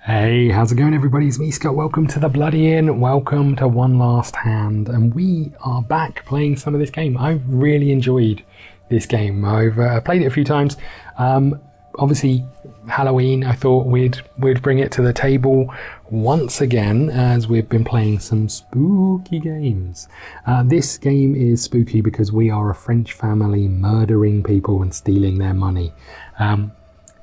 Hey, how's it going everybody? It's me, Scott. Welcome to the Bloody Inn. Welcome to One Last Hand. And we are back playing some of this game. I've really enjoyed this game. I've played it a few times. Obviously, Halloween, I thought we'd bring it to the table once again as we've been playing some spooky games. This game is spooky because we are a French family murdering people and stealing their money.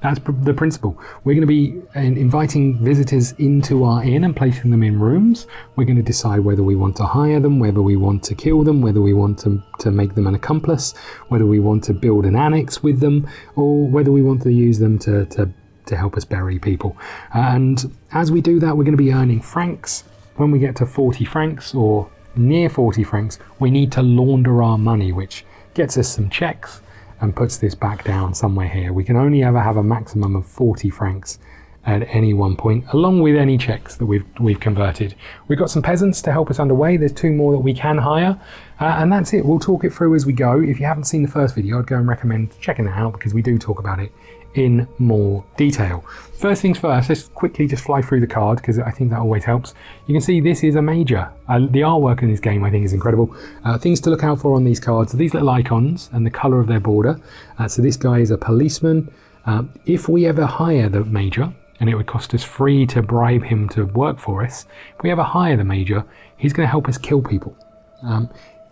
That's the principle. We're going to be inviting visitors into our inn and placing them in rooms. We're going to decide whether we want to hire them, whether we want to kill them, whether we want to make them an accomplice, whether we want to build an annex with them, or whether we want to use them to help us bury people. And as we do that, we're going to be earning francs. When we get to 40 francs or near 40 francs, we need to launder our money, which gets us some checks and puts this back down somewhere here. We can only ever have a maximum of 40 francs at any one point, along with any checks that we've converted. We've got some peasants to help us underway. There's 2 more that we can hire, and that's it. We'll talk it through as we go. If you haven't seen the first video, I'd go and recommend checking that out because we do talk about it in more detail. First things first, let's quickly just fly through the card because I think that always helps. You can see this is a major. The artwork in this game I think is incredible. Things to look out for on these cards are these little icons and the colour of their border. So this guy is a policeman. If we ever hire the major, and it would cost us free to bribe him to work for us, if we ever hire the major, he's going to help us kill people.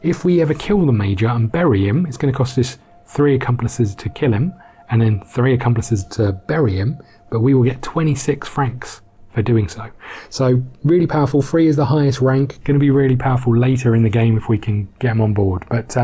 If we ever kill the major and bury him, it's going to cost us 3 accomplices to kill him, and then 3 accomplices to bury him, but we will get 26 francs for doing so. So really powerful. 3 is the highest rank. Going to be really powerful later in the game if we can get them on board. But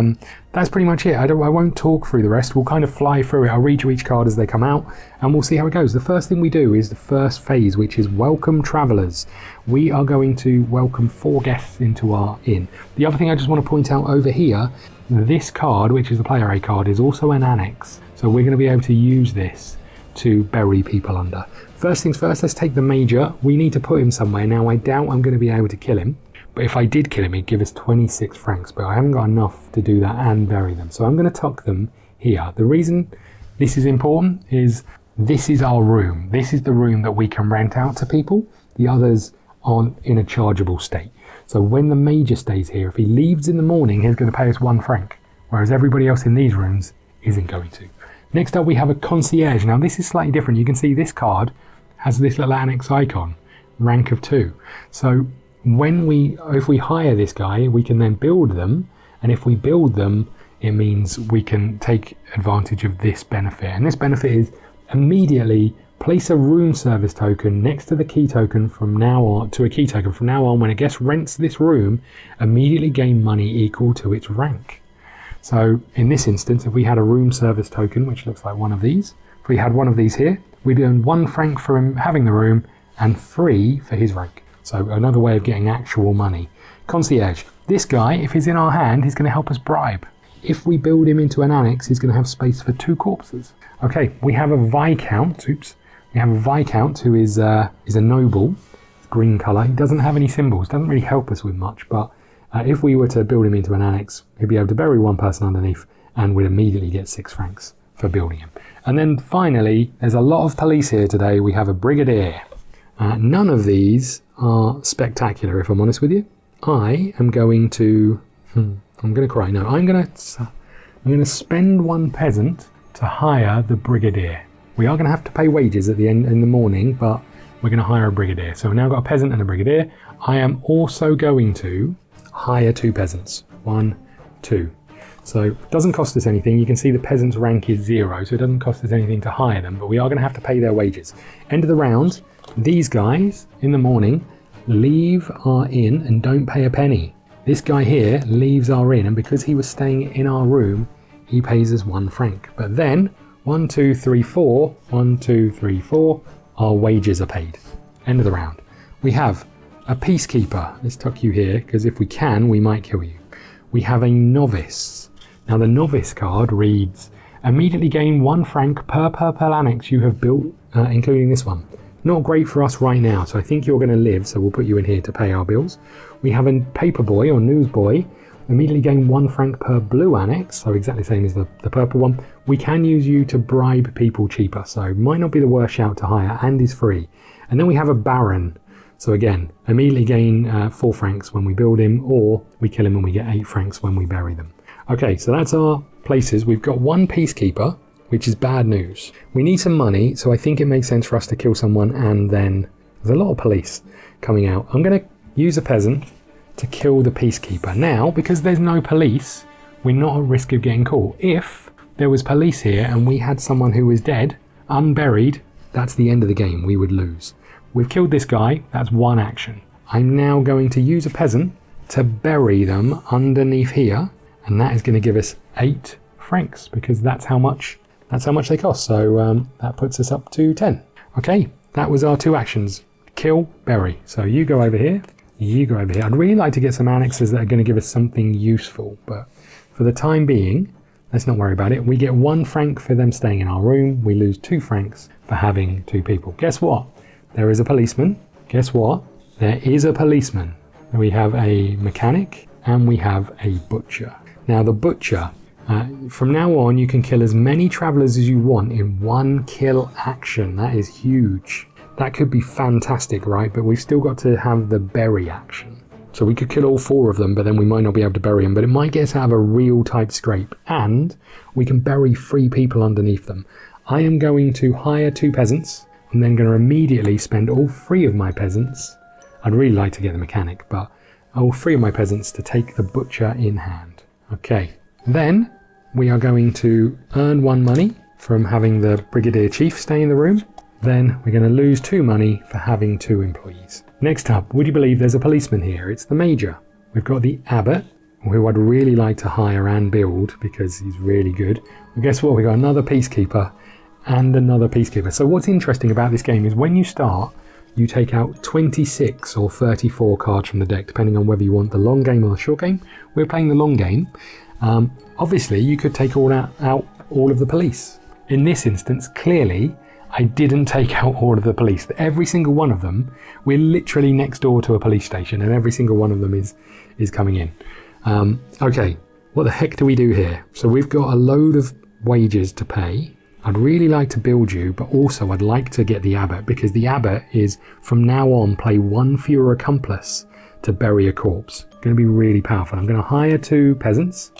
that's pretty much it. I won't talk through the rest. We'll kind of fly through it. I'll read you each card as they come out and we'll see how it goes. The first thing we do is the first phase, which is welcome travellers. We are going to welcome 4 guests into our inn. The other thing I just want to point out over here, this card, which is the player A card, is also an annex. So we're going to be able to use this to bury people under. First things first, let's take the major. We need to put him somewhere. Now I doubt I'm going to be able to kill him, but if I did kill him, he'd give us 26 francs, but I haven't got enough to do that and bury them. So I'm going to tuck them here. The reason this is important is this is our room. This is the room that we can rent out to people. The others aren't in a chargeable state. So when the major stays here, if he leaves in the morning, he's going to pay us 1 franc, whereas everybody else in these rooms isn't going to. Next up we have a concierge. Now this is slightly different. You can see this card has this little annex icon, rank of 2. So if we hire this guy, we can then build them, and if we build them, it means we can take advantage of this benefit. And this benefit is immediately place a room service token next to the key token from now on, to a key token from now on. When a guest rents this room, immediately gain money equal to its rank. So in this instance, if we had a room service token, which looks like one of these, if we had one of these here, we'd earn 1 franc for him having the room and 3 for his rank. So another way of getting actual money. Concierge. This guy, if he's in our hand, he's going to help us bribe. If we build him into an annex, he's going to have space for 2 corpses. Okay, we have a viscount. We have a viscount who is a noble, green colour. He doesn't have any symbols, doesn't really help us with much, but if we were to build him into an annex, he'd be able to bury 1 person underneath and we'd immediately get 6 francs for building him. And then finally, there's a lot of police here today. We have a brigadier. None of these are spectacular, if I'm honest with you. I am going to... I'm going to cry. No, I'm going to spend 1 peasant to hire the brigadier. We are going to have to pay wages at the end in the morning, but we're going to hire a brigadier. So we've now got a peasant and a brigadier. I am also going to hire 2 peasants. 1, 2. So it doesn't cost us anything. You can see the peasant's rank is 0, so it doesn't cost us anything to hire them, but we are going to have to pay their wages. End of the round, these guys in the morning leave our inn and don't pay a penny. This guy here leaves our inn, and because he was staying in our room, he pays us 1 franc. But then 1, 2, 3, 4, 1, 2, 3, 4, our wages are paid. End of the round. We have a peacekeeper. Let's tuck you here, because if we can, we might kill you. We have a novice. Now the novice card reads, immediately gain 1 franc per purple annex you have built, including this one. Not great for us right now, so I think you're going to live, so we'll put you in here to pay our bills. We have a paper boy or newsboy. Immediately gain 1 franc per blue annex, so exactly the same as the purple one. We can use you to bribe people cheaper, so might not be the worst shout to hire, and is free. And then we have a baron. So again, immediately gain 4 francs when we build him, or we kill him and we get 8 francs when we bury them. Okay, so that's our places. We've got 1 peacekeeper, which is bad news. We need some money, so I think it makes sense for us to kill someone, and then there's a lot of police coming out. I'm going to use a peasant to kill the peacekeeper. Now, because there's no police, we're not at risk of getting caught. If there was police here and we had someone who was dead, unburied, that's the end of the game. We would lose. We've killed this guy. That's 1 action. I'm now going to use a peasant to bury them underneath here, and that is going to give us 8 francs because that's how much they cost. So that puts us up to 10. Okay, that was our 2 actions. Kill, bury. So you go over here, you go over here. I'd really like to get some annexes that are going to give us something useful, but for the time being, let's not worry about it. We get 1 franc for them staying in our room. We lose 2 francs for having 2 people. Guess what? There is a policeman. Guess what? There is a policeman. We have a mechanic and we have a butcher. Now the butcher, from now on you can kill as many travelers as you want in 1 kill action. That is huge. That could be fantastic, right? But we've still got to have the bury action. So we could kill all 4 of them, but then we might not be able to bury them. But it might get us out of a real tight scrape. And we can bury 3 people underneath them. I am going to hire 2 peasants. I'm then going to immediately spend all 3 of my peasants. I'd really like to get the mechanic, but all 3 of my peasants to take the butcher in hand. Okay. Then we are going to earn 1 money from having the brigadier chief stay in the room. Then we're going to lose 2 money for having 2 employees. Next up, would you believe there's a policeman here? It's the major. We've got the abbot, who I'd really like to hire and build because he's really good. Well, guess what? We've got another peacekeeper and another peacekeeper. So what's interesting about this game is when you start, you take out 26 or 34 cards from the deck, depending on whether you want the long game or the short game. We're playing the long game. Obviously, you could take out all of the police. In this instance, clearly, I didn't take out all of the police. Every single one of them, we're literally next door to a police station, and every single one of them is coming in. Okay, what the heck do we do here? So we've got a load of wages to pay. I'd really like to build you, but also I'd like to get the abbot, because the abbot is, from now on, play 1 fewer accomplice to bury a corpse. Going to be really powerful. I'm going to hire 2 peasants,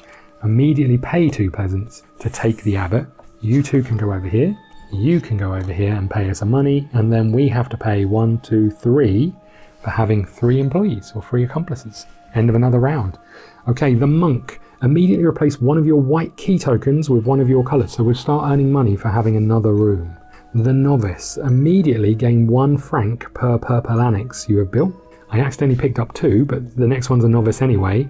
immediately pay 2 peasants to take the abbot. You 2 can go over here. You can go over here and pay us some money, and then we have to pay 1, 2, 3 for having 3 employees or 3 accomplices. End of another round. Okay, the monk. Immediately replace 1 of your white key tokens with 1 of your colours, so we'll start earning money for having another room. The novice. Immediately gain 1 franc per purple annex you have built. I accidentally picked up 2, but the next one's a novice anyway.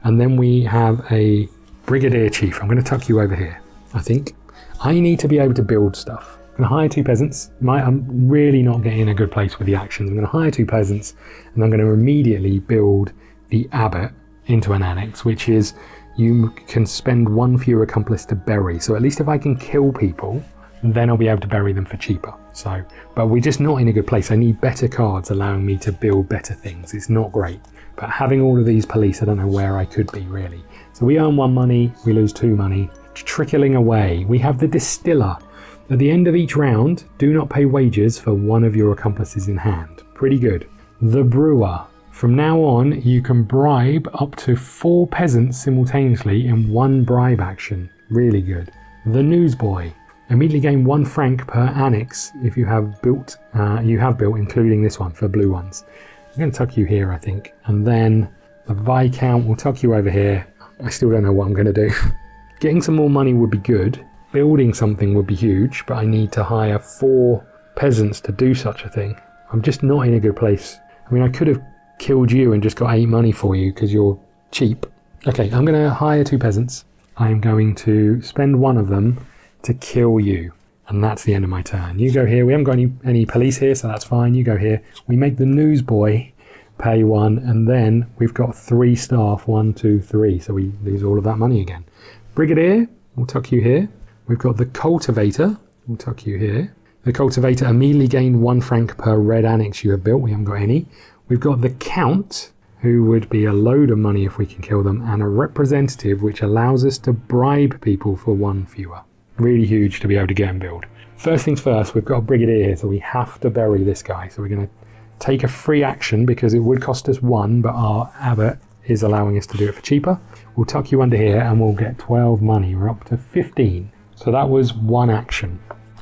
And then we have a brigadier chief. I'm going to tuck you over here, I think. I need to be able to build stuff. I'm going to hire 2 peasants. I'm really not getting in a good place with the actions. I'm going to hire 2 peasants, and I'm going to immediately build the abbot into an annex, which is you can spend 1 fewer accomplice to bury. So at least if I can kill people, then I'll be able to bury them for cheaper. So, but we're just not in a good place. I need better cards allowing me to build better things. It's not great. But having all of these police, I don't know where I could be really. So we earn 1 money, we lose 2 money. Trickling away. We have the distiller. At the end of each round, do not pay wages for 1 of your accomplices in hand. Pretty good. The brewer. From now on, you can bribe up to 4 peasants simultaneously in 1 bribe action. Really good. The newsboy. Immediately gain 1 franc per annex if you have built, including this one for blue ones. I'm going to tuck you here, I think. And then the viscount will tuck you over here. I still don't know what I'm going to do. Getting some more money would be good. Building something would be huge, but I need to hire 4 peasants to do such a thing. I'm just not in a good place. I mean, I could have killed you and just got 8 money for you because you're cheap. Okay, I'm going to hire 2 peasants. I'm going to spend 1 of them to kill you. And that's the end of my turn. You go here. We haven't got any police here, so that's fine. You go here. We make the newsboy pay 1, and then we've got 3 staff. 1, 2, 3. So we lose all of that money again. Brigadier, we'll tuck you here. We've got the cultivator, we'll tuck you here. The cultivator immediately gained 1 franc per red annex you have built. We haven't got any. We've got the count, who would be a load of money if we can kill them, and a representative, which allows us to bribe people for 1 fewer. Really huge to be able to get and build. First things first, we've got a brigadier here, so we have to bury this guy. So we're going to take a free action because it would cost us 1, but our abbot is allowing us to do it for cheaper. We'll tuck you under here and we'll get 12 money. We're up to 15. So that was 1 action.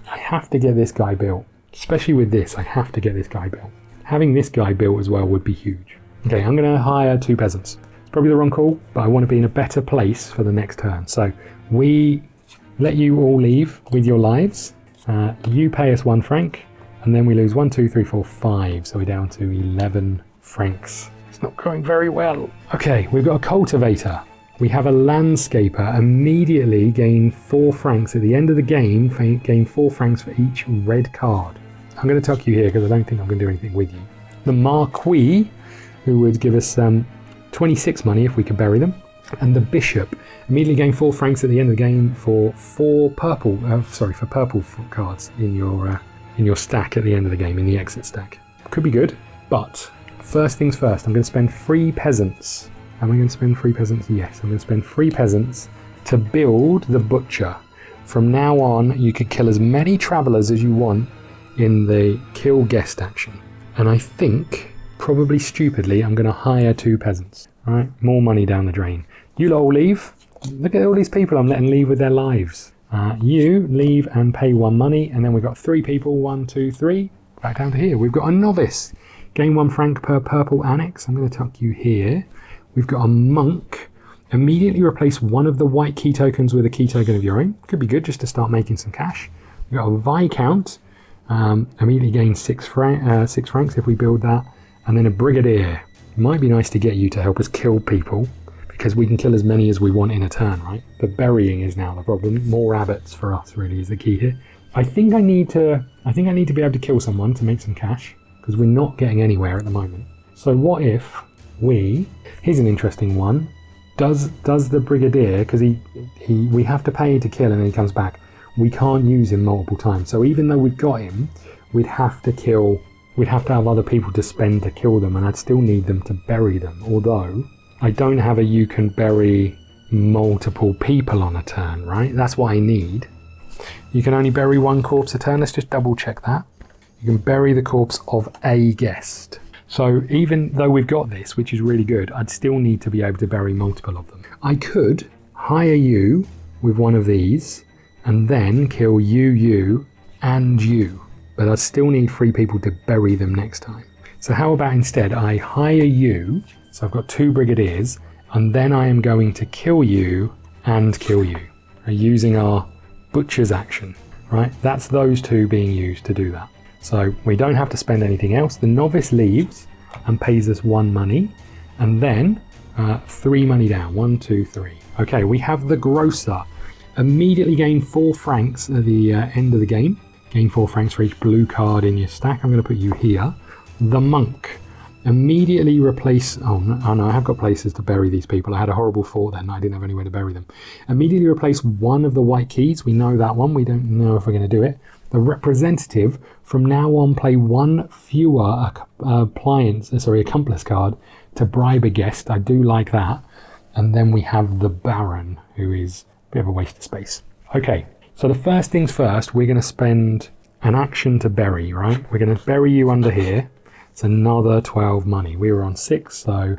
I have to get this guy built. Especially with this, I have to get this guy built. Having this guy built as well would be huge. Okay, I'm going to hire 2 peasants. It's probably the wrong call, but I want to be in a better place for the next turn. So we let you all leave with your lives. You pay us 1 franc, and then we lose 1, 2, 3, 4, 5. So we're down to 11 francs. It's not going very well. Okay, we've got a cultivator. We have a landscaper. Immediately gain 4 francs at the end of the game. Gain 4 francs for each red card. I'm going to tuck you here because I don't think I'm going to do anything with you. The marquis, who would give us 26 money if we could bury them. And the bishop immediately gain 4 francs at the end of the game for 4 purple. For purple cards in your stack at the end of the game, in the exit stack. Could be good, but first things first. I'm going to spend 3 peasants. Am I going to spend 3 peasants? Yes, I'm going to spend 3 peasants to build the butcher. From now on, you could kill as many travellers as you want in the kill guest action. And I think, probably stupidly, I'm going to hire 2 peasants. All right, more money down the drain. You lot all leave. Look at all these people I'm letting leave with their lives. You leave and pay 1 money, and then we've got 3 people. 1, 2, 3. Back down to here. We've got a novice. Gain 1 franc per purple annex. I'm going to tuck you here. We've got a monk. Immediately replace one of the white key tokens with a key token of your own. Could be good just to start making some cash. We've got a viscount. Immediately gain 6 francs if we build that. And then a brigadier. It might be nice to get you to help us kill people, because we can kill as many as we want in a turn, right? The burying is now the problem. More abbots for us really is the key here. I think I need to be able to kill someone to make some cash, because we're not getting anywhere at the moment. So what if here's an interesting one. Does the brigadier, because we have to pay to kill and then he comes back, we can't use him multiple times. So even though we've got him, we'd have to have other people to spend to kill them, and I'd still need them to bury them. Although I don't have a you can bury multiple people on a turn, right? That's what I need. You can only bury 1 corpse a turn. Let's just double check that. You can bury the corpse of a guest. So even though we've got this, which is really good, I'd still need to be able to bury multiple of them. I could hire you with one of these and then kill you, and you. But I'd still need 3 people to bury them next time. So how about instead I hire you, so I've got 2 brigadiers, and then I am going to kill you and kill you, using our butcher's action, right? That's those 2 being used to do that. So we don't have to spend anything else. The novice leaves and pays us 1 money, and then 3 money down. 1, 2, 3. Okay, we have the grocer. Immediately gain 4 francs at the end of the game. Gain 4 francs for each blue card in your stack. I'm going to put you here. The monk. Immediately replace... Oh no, I have got places to bury these people. I had a horrible thought then. I didn't have anywhere to bury them. Immediately replace one of the white keys. We know that one. We don't know if we're going to do it. The representative. From now on, play 1 fewer accomplice card to bribe a guest. I do like that. And then we have the baron, who is a bit of a waste of space. Okay, so the first things first, we're going to spend an action to bury, right? We're going to bury you under here. It's another 12 money. We were on 6, so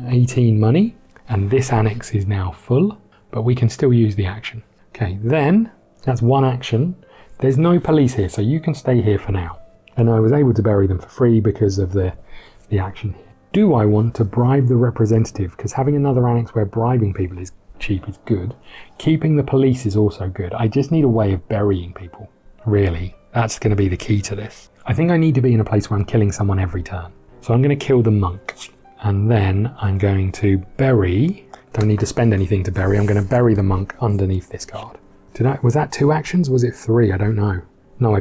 18 money. And this annex is now full, but we can still use the action. Okay, then that's 1 action. There's no police here, so you can stay here for now. And I was able to bury them for free because of the action here. Do I want to bribe the representative? Because having another annex where bribing people is cheap is good. Keeping the police is also good. I just need a way of burying people, really. That's going to be the key to this. I think I need to be in a place where I'm killing someone every turn. So I'm going to kill the monk. And then I'm going to bury... Don't need to spend anything to bury. I'm going to bury the monk underneath this card. Was that 2 actions? Was it 3? I don't know. No,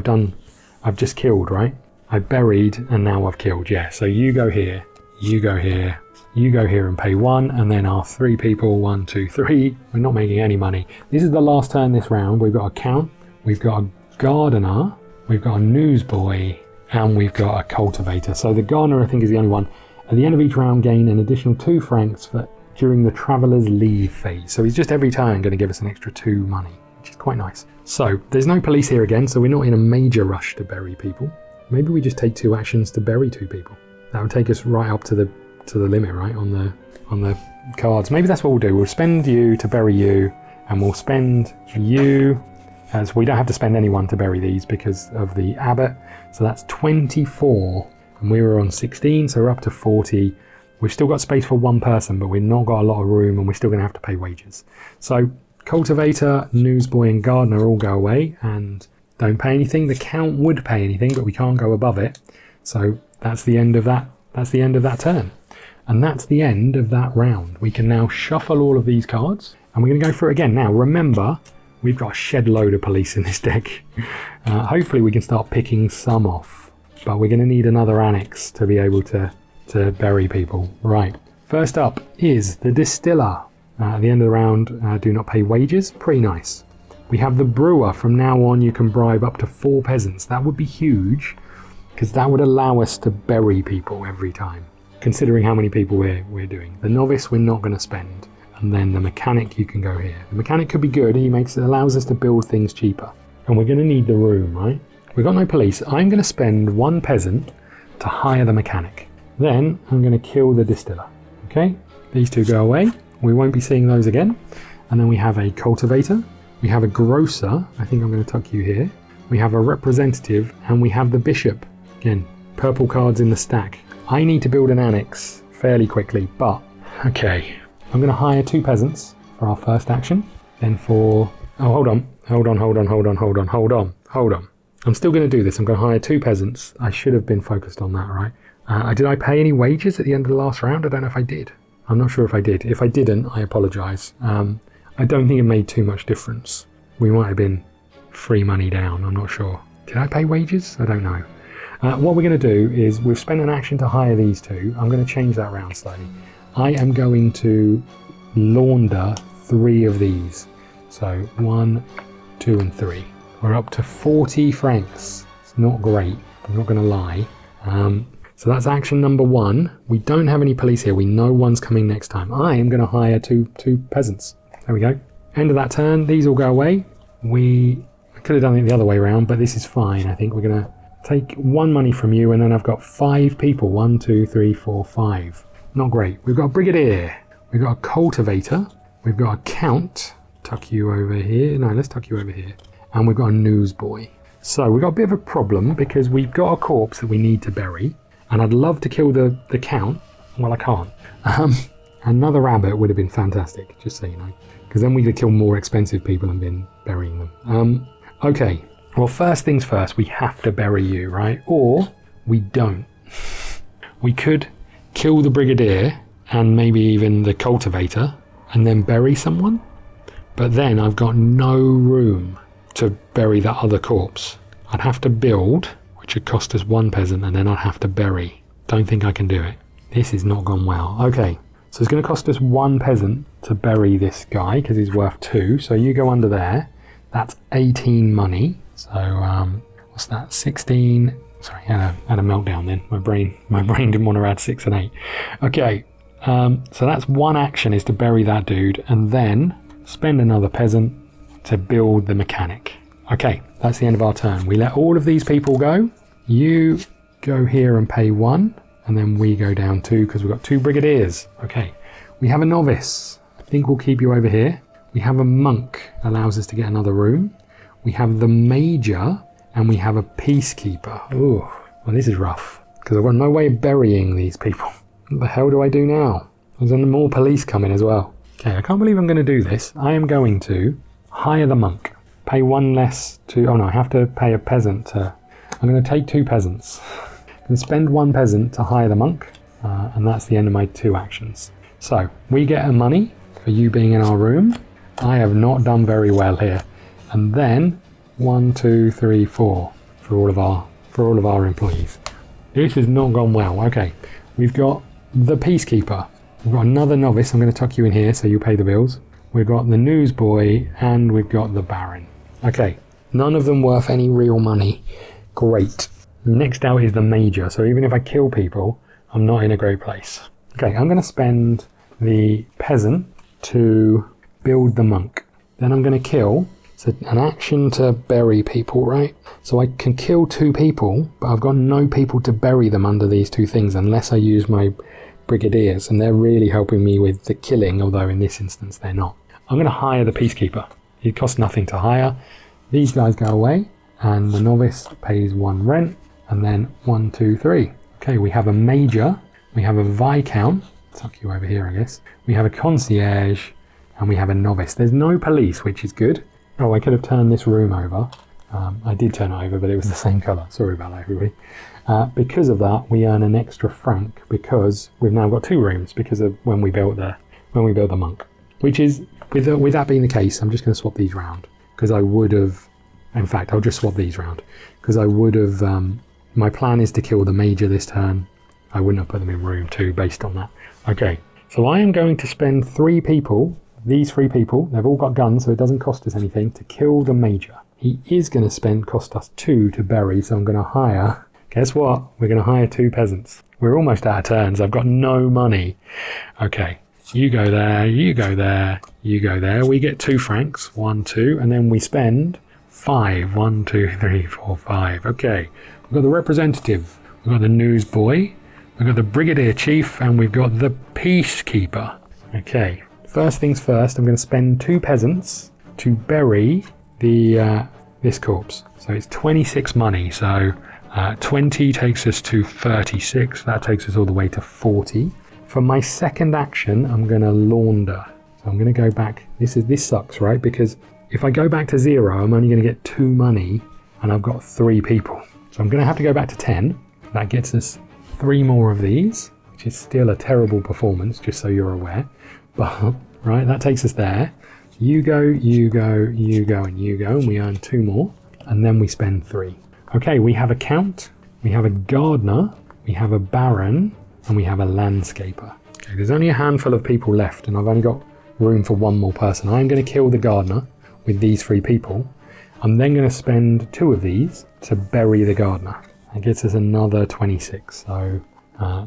I've just killed, right? I buried and now I've killed, yeah. So you go here, you go here, you go here and pay 1, and then our 3 people, 1, 2, 3. We're not making any money. This is the last turn this round. We've got a count, we've got a gardener, we've got a newsboy, and we've got a cultivator. So the gardener, I think, is the only one. At the end of each round, gain an additional 2 francs during the traveller's leave phase. So he's just every turn going to give us an extra 2 money, which is quite nice. So there's no police here again, so we're not in a major rush to bury people. Maybe we just take 2 actions to bury 2 people. That would take us right up to the limit, right, on the cards. Maybe that's what we'll do. We'll spend you to bury you, and we'll spend you, as we don't have to spend anyone to bury these because of the abbot. So that's 24, and we were on 16, so we're up to 40. We've still got space for 1 person, but we've not got a lot of room, and we're still going to have to pay wages. So cultivator, newsboy, and gardener all go away and don't pay anything. The count would pay anything, but we can't go above it. So that's the end of that. That's the end of that turn. And that's the end of that round. We can now shuffle all of these cards, and we're going to go through it again. Now, remember, we've got a shed load of police in this deck. Hopefully we can start picking some off, but we're going to need another annex to be able to bury people. Right. First up is the distiller. At the end of the round, do not pay wages. Pretty nice. We have the brewer. From now on, you can bribe up to 4 peasants. That would be huge, because that would allow us to bury people every time, considering how many people we're doing. The novice we're not going to spend, and then the mechanic, you can go here. The mechanic could be good. He allows us to build things cheaper, and we're going to need the room, right? We've got no police. I'm going to spend 1 peasant to hire the mechanic. Then I'm going to kill the distiller. Okay, these 2 go away. We won't be seeing those again. And then we have a cultivator. We have a grocer. I think I'm going to tuck you here. We have a representative, and we have the bishop. Again, purple cards in the stack. I need to build an annex fairly quickly, but okay. I'm going to hire 2 peasants for our first action. Then for... Oh, hold on. I'm still going to do this. I'm going to hire 2 peasants. I should have been focused on that, right? Did I pay any wages at the end of the last round? I don't know if I did. I'm not sure if I did. If I didn't, I apologise. I don't think it made too much difference. We might have been free money down. I'm not sure. Did I pay wages? I don't know. What we're going to do is we've spent an action to hire these 2. I'm going to change that round slightly. I am going to launder 3 of these. So 1, 2, and 3. We're up to 40 francs. It's not great. I'm not going to lie. So that's action number 1. We don't have any police here. We know one's coming next time. I am going to hire two peasants. There we go. End of that turn. These all go away. We could have done it the other way around, but this is fine. I think we're going to take 1 money from you, and then I've got 5 people. 1, 2, 3, 4, 5. Not great. We've got a brigadier. We've got a cultivator. We've got a count. Tuck you over here. No, let's tuck you over here. And we've got a newsboy. So we've got a bit of a problem because we've got a corpse that we need to bury. And I'd love to kill the count. Well, I can't. Another rabbit would have been fantastic, just so you know. Because then we could kill more expensive people and been burying them. Okay. Well, first things first, we have to bury you, right? Or we don't. We could kill the brigadier and maybe even the cultivator and then bury someone. But then I've got no room to bury that other corpse. I'd have to build, which would cost us 1 peasant, and then I'd have to bury. Don't think I can do it. This has not gone well. Okay, so it's going to cost us 1 peasant to bury this guy because he's worth 2. So you go under there. That's 18 money. So what's that? 16. Sorry, I had a meltdown then. My brain didn't want to add 6 and 8. Okay, so that's 1 action is to bury that dude, and then spend another peasant to build the mechanic. Okay, that's the end of our turn. We let all of these people go. You go here and pay 1, and then we go down 2 because we've got 2 brigadiers. Okay, we have a novice. I think we'll keep you over here. We have a monk, allows us to get another room. We have the major, and we have a peacekeeper. Ooh, well, this is rough because I've got no way of burying these people. What the hell do I do now? There's more police coming as well. Okay, I can't believe I'm going to do this. I am going to hire the monk. Pay 1 less to... Oh no, I have to pay a peasant to... I'm going to take 2 peasants. And spend 1 peasant to hire the monk. And that's the end of my 2 actions. So, we get a money for you being in our room. I have not done very well here. And then 1, 2, 3, 4 for all of our employees. This has not gone well. Okay, we've got the peacekeeper. We've got another novice. I'm going to tuck you in here so you pay the bills. We've got the newsboy and we've got the baron. Okay, none of them worth any real money. Great. Next out is the major. So even if I kill people, I'm not in a great place. Okay, I'm going to spend the peasant to build the monk. Then I'm going to kill It's an action to bury people, right? So I can kill 2 people, but I've got no people to bury them under these 2 things unless I use my brigadiers, and they're really helping me with the killing, although in this instance they're not. I'm going to hire the peacekeeper. It costs nothing to hire. These guys go away, and the novice pays 1 rent, and then 1, 2, 3. Okay, we have a major, we have a viscount, tuck you over here I guess, we have a concierge, and we have a novice. There's no police, which is good. Oh, I could have turned this room over. I did turn it over, but it was the same colour. Sorry about that, everybody. Because of that, we earn an extra franc because we've now got 2 rooms because of when we built the monk. Which is, with that being the case, I'm just going to swap these round because I would have. In fact, I'll just swap these round because I would have. My plan is to kill the major this turn. I wouldn't have put them in room 2 based on that. Okay, so I am going to spend 3 people. These 3 people, they've all got guns, so it doesn't cost us anything to kill the major. He is going to cost us 2 to bury, so I'm going to hire. Guess what? We're going to hire 2 peasants. We're almost out of turns. I've got no money. Okay, you go there, you go there, you go there. We get 2 francs, 1, 2, and then we spend 5. 1, 2, 3, 4, 5. Okay, we've got the representative, we've got the newsboy, we've got the brigadier chief, and we've got the peacekeeper. Okay, first things first, I'm going to spend 2 peasants to bury this corpse. So it's 26 money, so 20 takes us to 36, that takes us all the way to 40. For my second action, I'm going to launder. So I'm going to go back, this sucks, right? Because if I go back to 0, I'm only going to get 2 money, and I've got 3 people. So I'm going to have to go back to 10. That gets us 3 more of these, which is still a terrible performance, just so you're aware. But, right, that takes us there. You go, you go, you go, and you go, and we earn 2 more, and then we spend 3. Okay, we have a count, we have a gardener, we have a baron, and we have a landscaper. Okay, there's only a handful of people left, and I've only got room for 1 more person. I'm going to kill the gardener with these 3 people. I'm then going to spend 2 of these to bury the gardener. That gets us another 26, so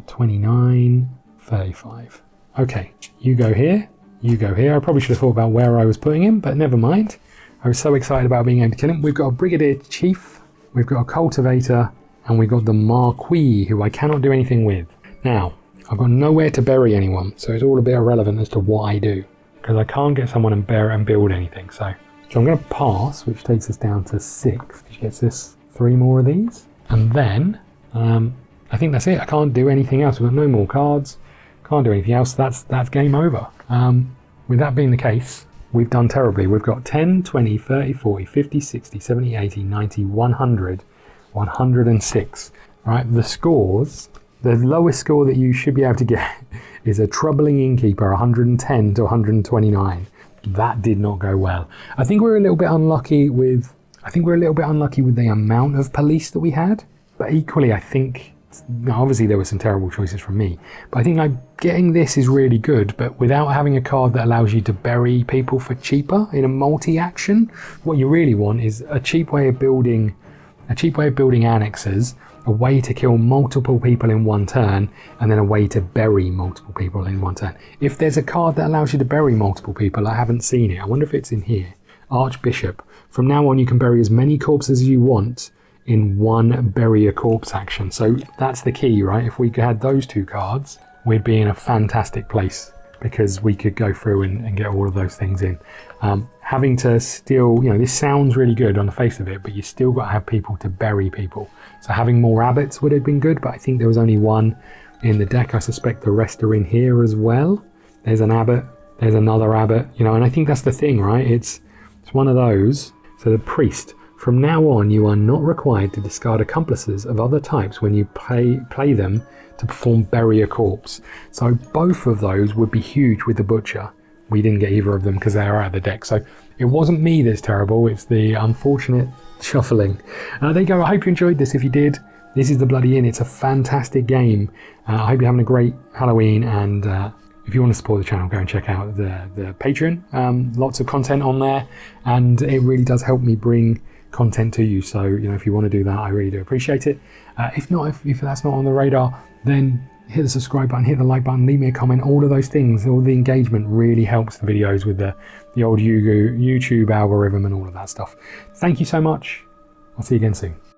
29, 35. Okay, you go here. You go here. I probably should have thought about where I was putting him, but never mind. I was so excited about being able to kill him. We've got a brigadier chief, we've got a cultivator, and we've got the marquis, who I cannot do anything with. Now, I've got nowhere to bury anyone, so it's all a bit irrelevant as to what I do, because I can't get someone and build anything. So I'm going to pass, which takes us down to 6, which gets us 3 more of these. And then, I think that's it. I can't do anything else. We've got no more cards. Can't do anything else. That's game over. With that being the case, we've done terribly. We've got 10, 20, 30, 40, 50, 60, 70, 80, 90, 100, 106. Right, the scores, the lowest score that you should be able to get is a troubling innkeeper, 110 to 129. That did not go well. I think we're a little bit unlucky with the amount of police that we had. But equally, I think, obviously there were some terrible choices from me, but I think getting this is really good, but without having a card that allows you to bury people for cheaper in a multi-action, what you really want is a cheap way of building annexes, a way to kill multiple people in 1 turn, and then a way to bury multiple people in 1 turn. If there's a card that allows you to bury multiple people, I haven't seen it. I wonder if it's in here. Archbishop. From now on, you can bury as many corpses as you want in 1 bury a corpse action. So that's the key, right? If we had those 2 cards, we'd be in a fantastic place because we could go through and get all of those things in. Having to still, this sounds really good on the face of it, but you still got to have people to bury people. So having more abbots would have been good, but I think there was only 1 in the deck. I suspect the rest are in here as well. There's an abbot, there's another abbot, and I think that's the thing, right? It's one of those. So the priest. From now on, you are not required to discard accomplices of other types when you play them to perform bury a corpse. So both of those would be huge with the butcher. We didn't get either of them because they are out of the deck. So it wasn't me that's terrible, it's the unfortunate shuffling. There you go. I hope you enjoyed this. If you did, this is the Bloody Inn. It's a fantastic game. I hope you're having a great Halloween, and if you want to support the channel, go and check out the Patreon. Lots of content on there, and it really does help me bring content to you. So if you want to do that, I really do appreciate it. If not, if that's not on the radar, then hit the subscribe button, hit the like button, leave me a comment. All of those things, all the engagement really helps the videos with the old YouTube algorithm and all of that stuff. Thank you so much. I'll see you again soon.